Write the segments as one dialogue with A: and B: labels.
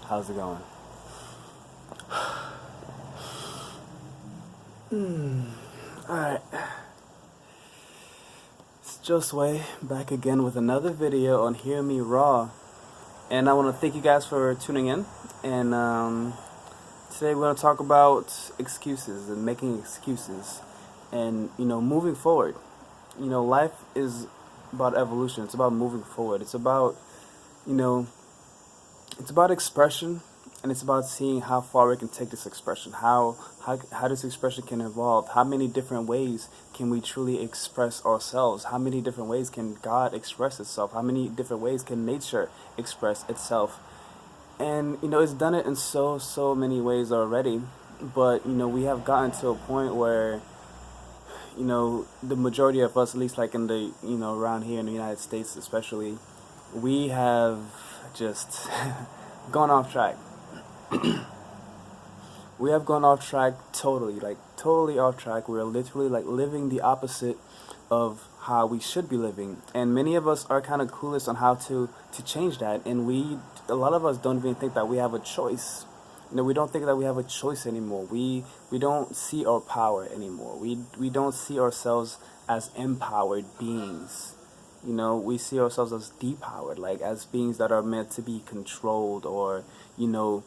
A: How's it going? Alright, it's Josue back again with another video on Hear Me Raw. And I want to thank you guys for tuning in. And today we're going to talk about excuses and making excuses and, moving forward. Life is about evolution. It's about moving forward. It's about, it's about expression, and it's about seeing how far we can take this expression, how this expression can evolve, how many different ways can we truly express ourselves, how many different ways can God express itself, how many different ways can nature express itself. And it's done it in so many ways already, but we have gotten to a point where the majority of us, at least like in the around here in the United States especially, we have just gone off track. We have gone off track totally off track. We're literally living the opposite of how we should be living, and many of us are kind of clueless on how to change that. And a lot of us don't even think that we have a choice. We don't think that we have a choice anymore. We don't see our power anymore. We don't see ourselves as empowered beings. We see ourselves as depowered, like as beings that are meant to be controlled, or we're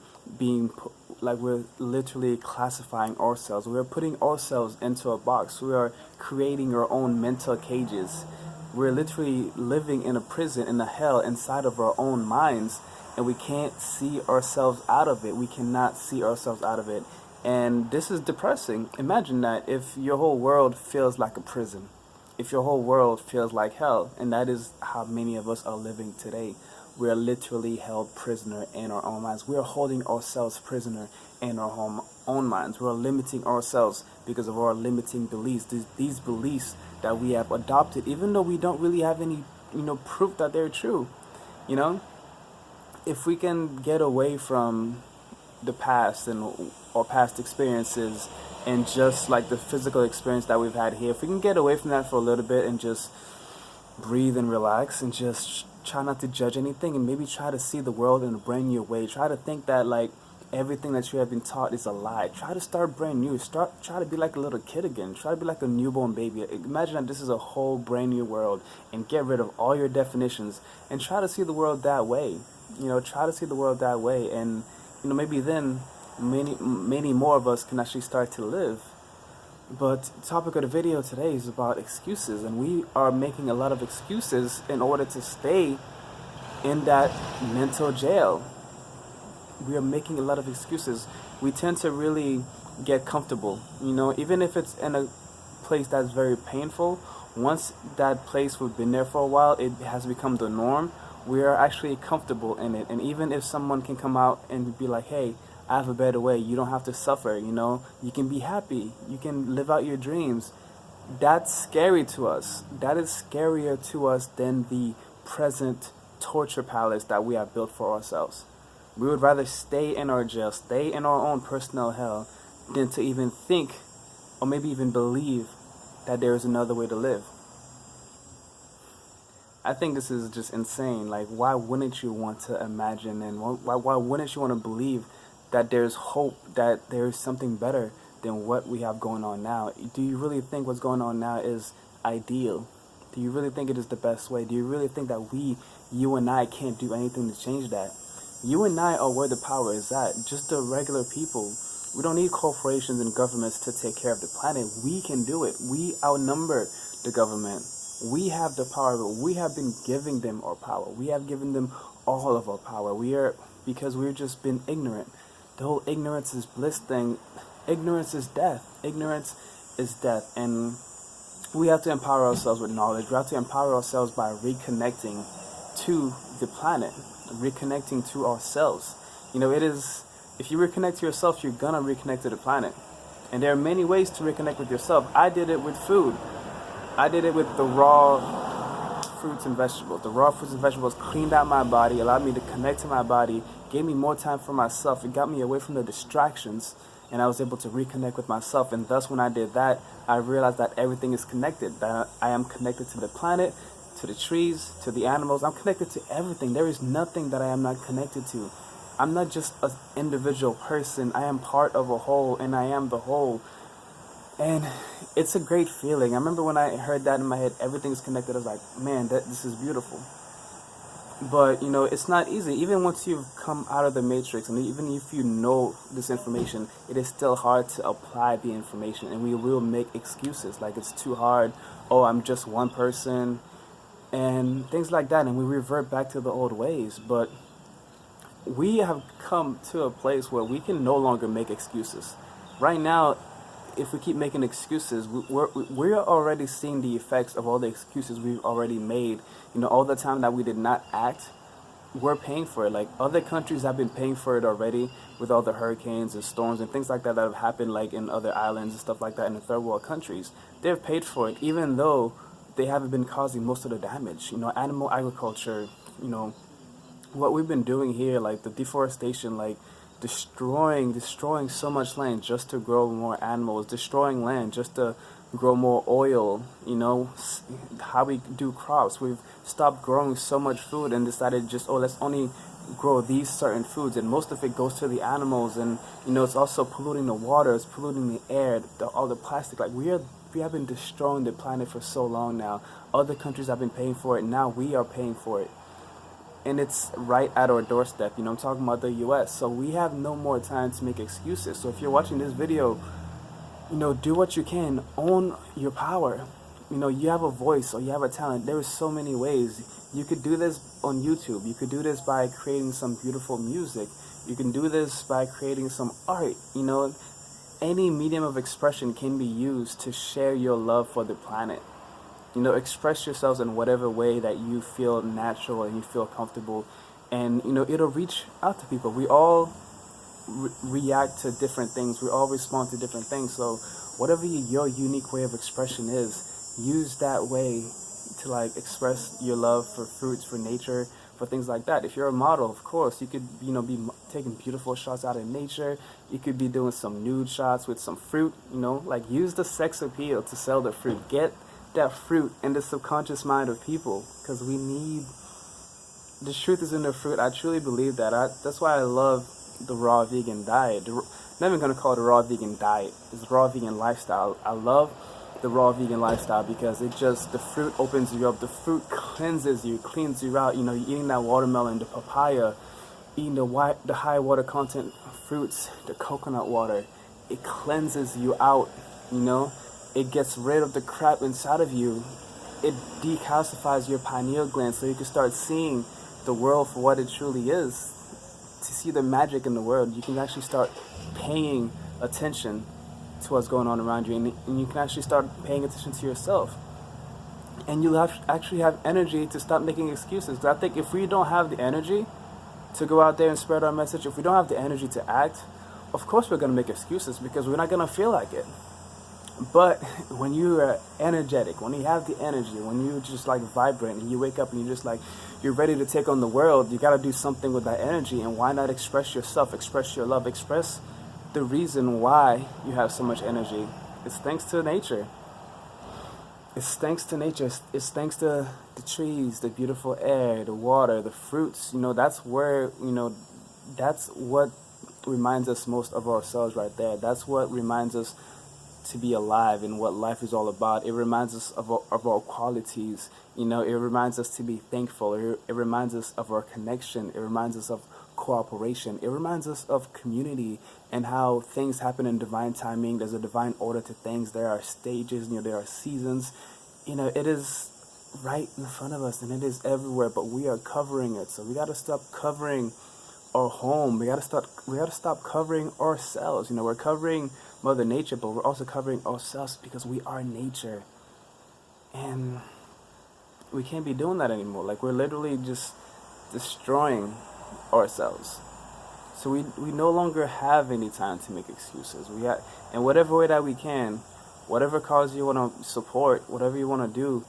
A: literally classifying ourselves. We're putting ourselves into a box. We are creating our own mental cages. We're literally living in a prison, in a hell inside of our own minds, and we can't see ourselves out of it. We cannot see ourselves out of it. And this is depressing. Imagine that if your whole world feels like a prison. If your whole world feels like hell, and that is how many of us are living today. We are literally held prisoner in our own minds. We are holding ourselves prisoner in our own minds. We are limiting ourselves because of our limiting beliefs. These beliefs that we have adopted, even though we don't really have any, proof that they're true. If we can get away from the past and our past experiences, and just like the physical experience that we've had here, if we can get away from that for a little bit and just breathe and relax and just try not to judge anything, and maybe try to see the world in a brand new way. Try to think that everything that you have been taught is a lie. Try to start brand new. Try to be like a little kid again. Try to be like a newborn baby. Imagine that this is a whole brand new world, and get rid of all your definitions and try to see the world that way. Try to see the world that way, and maybe then many more of us can actually start to live. But the topic of the video today is about excuses, and we are making a lot of excuses in order to stay in that mental jail. We are making a lot of excuses. We tend to really get comfortable, even if it's in a place that's very painful. Once that place we've been there for a while, it has become the norm. We are actually comfortable in it, and even if someone can come out and be like, hey, I have a better way, you don't have to suffer, you can be happy, you can live out your dreams. That's scary to us. That is scarier to us than the present torture palace that we have built for ourselves. We would rather stay in our jail, stay in our own personal hell, than to even think or maybe even believe that there is another way to live. I think this is just insane. Why wouldn't you want to imagine, and why wouldn't you want to believe that there's hope, that there's something better than what we have going on now? Do you really think what's going on now is ideal? Do you really think it is the best way? Do you really think that you and I can't do anything to change that? You and I are where the power is at, just the regular people. We don't need corporations and governments to take care of the planet. We can do it. We outnumber the government. We have the power, but we have been giving them our power. We have given them all of our power. Because we've just been ignorant. The whole ignorance is bliss thing. Ignorance is death. Ignorance is death. And we have to empower ourselves with knowledge. We have to empower ourselves by reconnecting to the planet, reconnecting to ourselves. If you reconnect to yourself, you're gonna reconnect to the planet. And there are many ways to reconnect with yourself. I did it with food. I did it with the raw fruits and vegetables. The raw fruits and vegetables cleaned out my body, allowed me to connect to my body, gave me more time for myself. It got me away from the distractions, and I was able to reconnect with myself. And thus, when I did that, I realized that everything is connected, that I am connected to the planet, to the trees, to the animals. I'm connected to everything. There is nothing that I am not connected to. I'm not just an individual person. I am part of a whole, and I am the whole. And it's a great feeling. I remember when I heard that in my head, everything's connected. I was like, man, this is beautiful. But, it's not easy. Even once you've come out of the matrix, and even if you know this information, it is still hard to apply the information. And we will make excuses like it's too hard. Oh, I'm just one person. And things like that. And we revert back to the old ways. But we have come to a place where we can no longer make excuses. Right now, if we keep making excuses, we're already seeing the effects of all the excuses we've already made. All the time that we did not act, we're paying for it. Like, other countries have been paying for it already with all the hurricanes and storms and things like that that have happened, like in other islands and stuff like that in the third world countries. They've paid for it, even though they haven't been causing most of the damage. Animal agriculture, what we've been doing here, like the deforestation, like destroying so much land just to grow more animals, destroying land just to grow more oil. How we do crops. We've stopped growing so much food and decided just, let's only grow these certain foods, and most of it goes to the animals. And it's also polluting the water, it's polluting the air, all the plastic. Like, we have been destroying the planet for so long now. Other countries have been paying for it, now we are paying for it. And it's right at our doorstep. I'm talking about the US. So we have no more time to make excuses. So if you're watching this video, do what you can. Own your power. You have a voice or you have a talent. There are so many ways. You could do this on YouTube. You could do this by creating some beautiful music. You can do this by creating some art. Any medium of expression can be used to share your love for the planet. Express yourselves in whatever way that you feel natural and you feel comfortable, and it'll reach out to people. We all react to different things. We all respond to different things. So whatever your unique way of expression is, use that way to express your love for fruits, for nature, for things like that. If you're a model, of course, you could be taking beautiful shots out in nature. You could be doing some nude shots with some fruit. Use the sex appeal to sell the fruit. Get that fruit in the subconscious mind of people, because the truth is in the fruit. I truly believe that. That's why I love the raw vegan diet. I'm not even going to call it a raw vegan diet. It's raw vegan lifestyle. I love the raw vegan lifestyle because the fruit opens you up. The fruit cleanses you, cleans you out. You're eating that watermelon, the papaya, eating the high water content fruits, the coconut water. It cleanses you out, It gets rid of the crap inside of you. It decalcifies your pineal gland so you can start seeing the world for what it truly is. To see the magic in the world, you can actually start paying attention to what's going on around you, and you can actually start paying attention to yourself. And you'll actually have energy to stop making excuses. Because I think if we don't have the energy to go out there and spread our message, if we don't have the energy to act, of course we're going to make excuses because we're not going to feel like it. But when you are energetic, when you have the energy, when you just vibrant and you wake up and you're just you're ready to take on the world, you got to do something with that energy. And why not express yourself, express your love, express the reason why you have so much energy. It's thanks to nature. It's thanks to nature. It's thanks to the trees, the beautiful air, the water, the fruits. That's where, that's what reminds us most of ourselves right there. That's what reminds us to be alive and what life is all about. It reminds us of our qualities. It reminds us to be thankful. It reminds us of our connection. It reminds us of cooperation. It reminds us of community and how things happen in divine timing. There's a divine order to things. There are stages, there are seasons. It is right in front of us and it is everywhere, but we are covering it. So we got to stop covering our home. We got to stop covering ourselves. We're covering Mother Nature, but we're also covering ourselves because we are nature. And we can't be doing that anymore. We're literally just destroying ourselves. So we no longer have any time to make excuses. In whatever way that we can, whatever cause you want to support, whatever you want to do,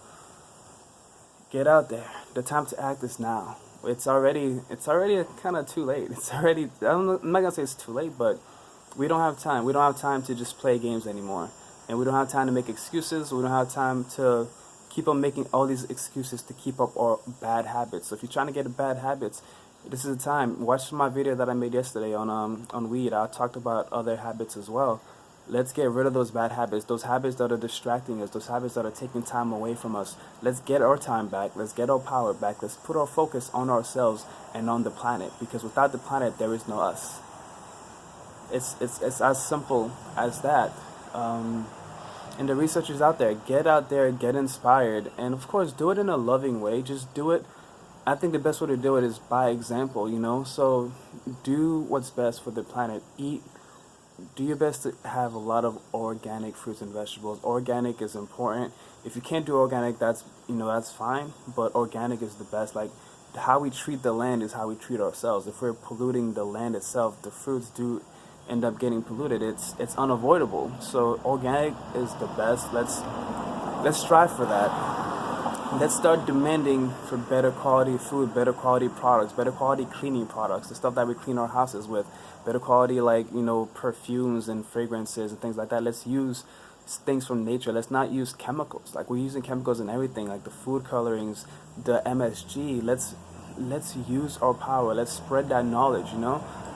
A: get out there. The time to act is now. It's already kind of too late. I'm not going to say it's too late, but we don't have time. We don't have time to just play games anymore. And we don't have time to make excuses. We don't have time to keep on making all these excuses to keep up our bad habits. So if you're trying to get bad habits, This is the time. Watch my video that I made yesterday on weed. I talked about other habits as well. Let's get rid of those bad habits, those habits that are distracting us, those habits that are taking time away from us. Let's get our time back. Let's get our power back. Let's put our focus on ourselves and on the planet, because without the planet, there is no us. It's as simple as that. And the researchers out there, get inspired, and of course, do it in a loving way. Just do it. I think the best way to do it is by example, you know? So do what's best for the planet. Do your best to have a lot of organic fruits and vegetables. Organic is important. If you can't do organic, that's fine, but organic is the best. Like, how we treat the land is how we treat ourselves. If we're polluting the land itself, the fruits do end up getting polluted. It's unavoidable. So organic is the best. Let's strive for that. Let's start demanding for better quality food, better quality products, better quality cleaning products, the stuff that we clean our houses with, better quality, like, perfumes and fragrances and things like that. Let's use things from nature. Let's not use chemicals. Like, we're using chemicals in everything, like the food colorings, the MSG. Let's use our power. Let's spread that knowledge,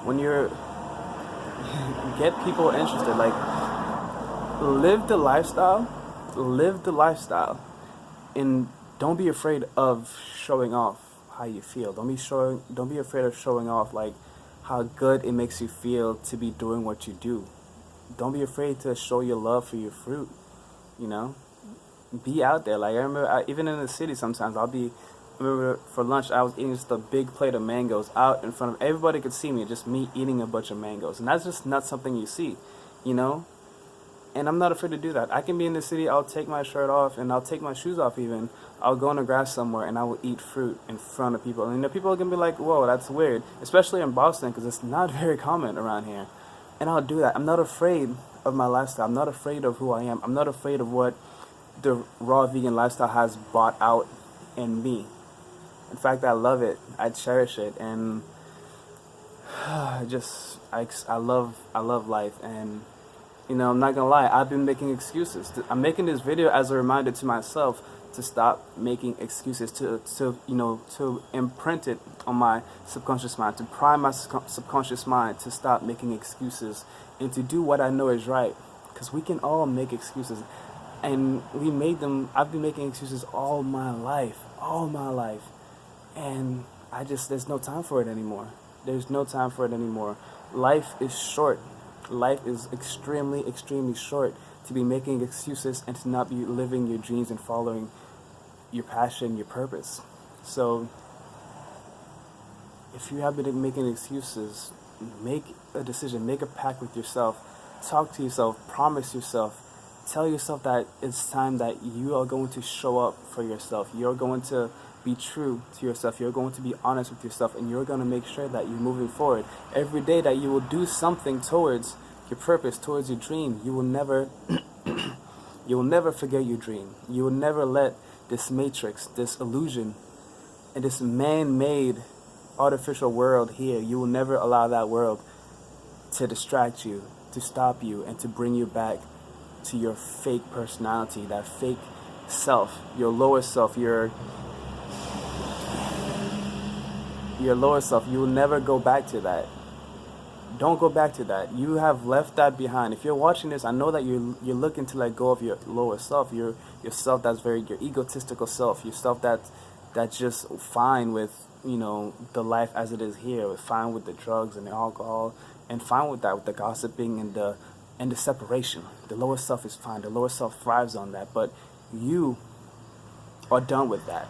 A: When you're get people interested, like, live the lifestyle, and don't be afraid of showing off how you feel. Don't be afraid of showing off, like, how good it makes you feel to be doing what you do. Don't be afraid to show your love for your fruit. Be out there. Like, I remember, even in the city, sometimes I remember for lunch I was eating just a big plate of mangoes out in front of everybody. Could see me, just me eating a bunch of mangoes, and that's just not something you see, And I'm not afraid to do that. I can be in the city, I'll take my shirt off, and I'll take my shoes off even. I'll go on the grass somewhere, and I will eat fruit in front of people. And people are going to be like, whoa, that's weird. Especially in Boston, because it's not very common around here. And I'll do that. I'm not afraid of my lifestyle. I'm not afraid of who I am. I'm not afraid of what the raw vegan lifestyle has brought out in me. In fact, I love it. I cherish it. And I love life. And I'm not gonna lie, I've been making excuses. I'm making this video as a reminder to myself to stop making excuses, to imprint it on my subconscious mind, to prime my subconscious mind to stop making excuses and to do what I know is right. Because we can all make excuses, and we made them. I've been making excuses all my life, and there's no time for it anymore. There's no time for it anymore. Life is short. Life is extremely, extremely short to be making excuses and to not be living your dreams and following your passion, your purpose. So, if you have been making excuses, make a decision, make a pact with yourself, talk to yourself, promise yourself, tell yourself that it's time that you are going to show up for yourself. You're going to be true to yourself. You're going to be honest with yourself, and you're going to make sure that you're moving forward. Every day that you will do something towards your purpose, towards your dream. You will never forget your dream. You will never let this matrix, this illusion, and this man-made artificial world here, you will never allow that world to distract you, to stop you, and to bring you back to your fake personality, that fake self, your lower self, your lower self. You will never go back to that. Don't go back to that. You have left that behind. If you're watching this, I know that you're looking to let go of your lower self, your self that's your egotistical self, your self that's just fine with the life as it is here, fine with the drugs and the alcohol, and fine with that, with the gossiping and the separation. The lower self is fine. The lower self thrives on that. But you are done with that.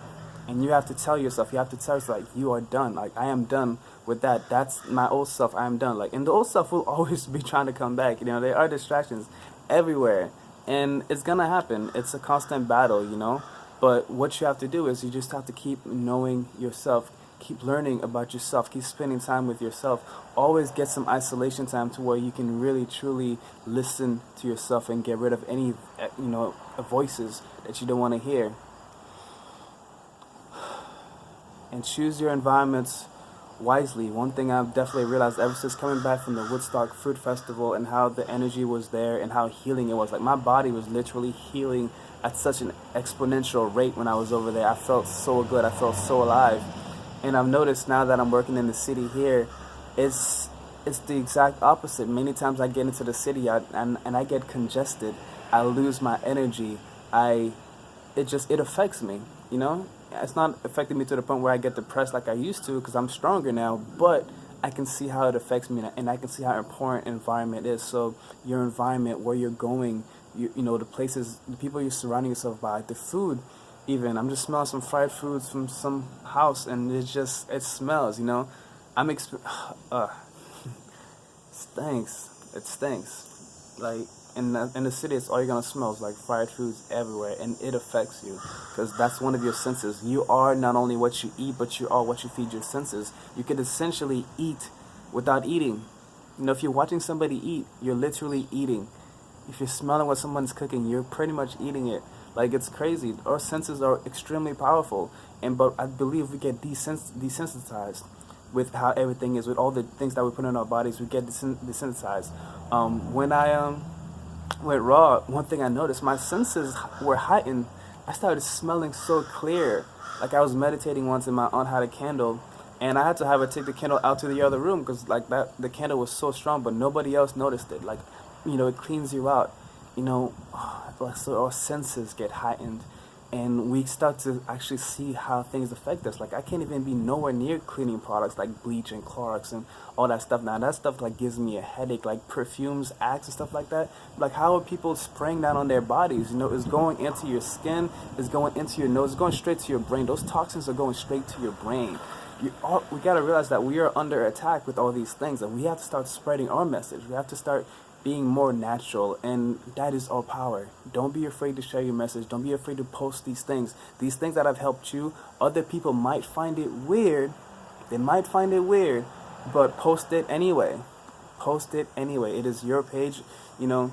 A: And you have to tell yourself, like, you are done. Like, I am done with that. That's my old self. I am done. Like, and the old self will always be trying to come back. There are distractions everywhere. And it's going to happen. It's a constant battle, But what you have to do is you just have to keep knowing yourself, keep learning about yourself, keep spending time with yourself. Always get some isolation time to where you can really, truly listen to yourself and get rid of any, voices that you don't want to hear. And choose your environments wisely. One thing I've definitely realized ever since coming back from the Woodstock Fruit Festival and how the energy was there and how healing it was. Like, my body was literally healing at such an exponential rate when I was over there. I felt so good. I felt so alive. And I've noticed now that I'm working in the city here, it's it's the exact opposite. Many times I get into the city, and I get congested. I lose my energy. I it affects me. You know, it's not affecting me to the point where I get depressed like I used to because I'm stronger now. But I can see how it affects me, and I can see how important environment is. So your environment, where you're going, you know, the places, the people you're surrounding yourself by, the food. Even I'm just smelling some fried foods from some house, and it smells. You know, I'm exp- uh, stinks. It stinks. Like in the city, it's all you're gonna smell is like fried foods everywhere, and it affects you because that's one of your senses. You are not only what you eat, but you are what you feed your senses. You could essentially eat without eating. You know, if you're watching somebody eat, you're literally eating. If you're smelling what someone's cooking, you're pretty much eating it. Like, it's crazy. Our senses are extremely powerful, and but I believe we get desensitized with how everything is, with all the things that we put in our bodies. We get desensitized. When I went raw, one thing I noticed, my senses were heightened. I started smelling so clear. Like, I was meditating once, and my aunt had a candle, and I had to have her take the candle out to the other room because like that the candle was so strong, but nobody else noticed it. Like, you know, it cleans you out. You know, like, so our senses get heightened, and we start to actually see how things affect us. Like, I can't even be nowhere near cleaning products like bleach and Clorox and all that stuff. Now that stuff like gives me a headache, like perfumes, Axe and stuff like that. Like, how are people spraying that on their bodies? You know, it's going into your skin, it's going into your nose, it's going straight to your brain. Those toxins are going straight to your brain. We gotta realize that we are under attack with all these things, and we have to start spreading our message. We have to start being more natural, and that is our power. Don't be afraid to share your message. Don't be afraid to post these things. These things that have helped you, other people might find it weird. They might find it weird, but post it anyway. Post it anyway. It is your page, you know.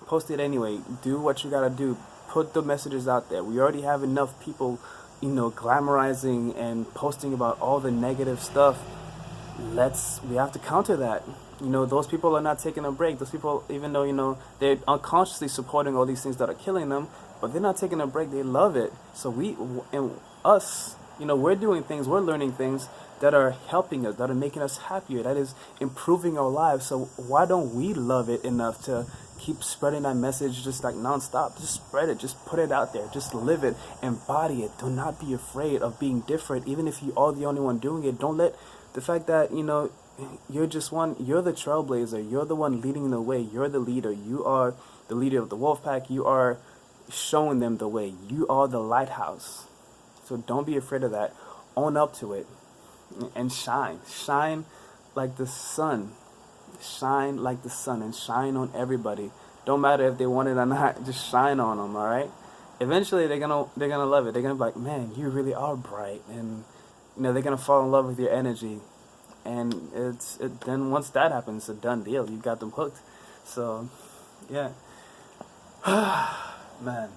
A: Post it anyway. Do what you gotta do. Put the messages out there. We already have enough people, you know, glamorizing and posting about all the negative stuff. We have to counter that. You know, those people are not taking a break. Those people, even though, you know, they're unconsciously supporting all these things that are killing them, but they're not taking a break. They love it. So us, you know, we're doing things, we're learning things that are helping us, that are making us happier, that is improving our lives. So why don't we love it enough to keep spreading that message just like nonstop? Just spread it, just put it out there, just live it, embody it. Do not be afraid of being different, even if you are the only one doing it. Don't let the fact that, you know, you're the trailblazer, you're the one leading the way, you're the leader, you are the leader of the wolf pack, you are showing them the way, you are the lighthouse. So don't be afraid of that. Own up to it and shine like the sun. Shine like the sun, and shine on everybody. Don't matter if they want it or not, just shine on them. All right, eventually they're gonna love it. They're gonna be like, man, you really are bright, and you know, they're gonna fall in love with your energy. And then once that happens, it's a done deal. You got them hooked. So yeah. Man,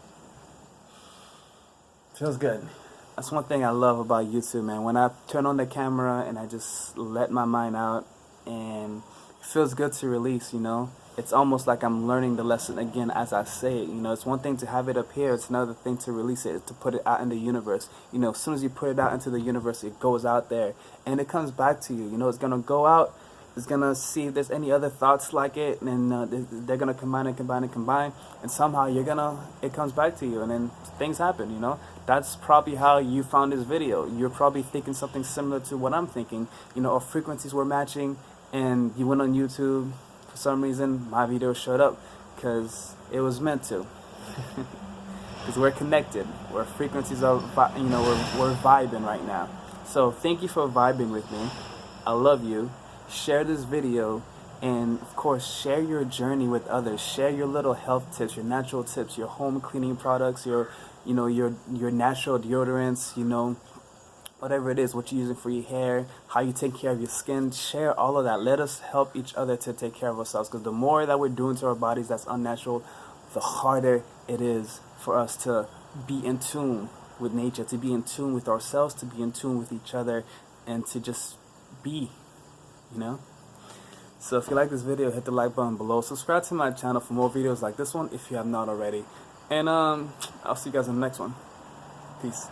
A: feels good. That's one thing I love about YouTube, man. When I turn on the camera and I just let my mind out, and it feels good to release, you know. It's almost like I'm learning the lesson again as I say it. You know, it's one thing to have it up here. It's another thing to release it, to put it out in the universe. You know, as soon as you put it out into the universe, it goes out there, and it comes back to you. You know, it's going to go out. It's going to see if there's any other thoughts like it, and they're going to combine and combine, and somehow it comes back to you, and then things happen, you know. That's probably how you found this video. You're probably thinking something similar to what I'm thinking. You know, our frequencies were matching, and you went on YouTube. For some reason, my video showed up because it was meant to. Because we're connected. Our frequencies are, you know, we're vibing right now. So thank you for vibing with me. I love you. Share this video, and of course, share your journey with others. Share your little health tips, your natural tips, your home cleaning products, your natural deodorants, you know, whatever it is, what you're using for your hair, how you take care of your skin. Share all of that. Let us help each other to take care of ourselves, because the more that we're doing to our bodies that's unnatural, the harder it is for us to be in tune with nature, to be in tune with ourselves, to be in tune with each other, and to just be, you know. So if you like this video, hit the like button below. Subscribe to my channel for more videos like this one if you have not already. And I'll see you guys in the next one. Peace.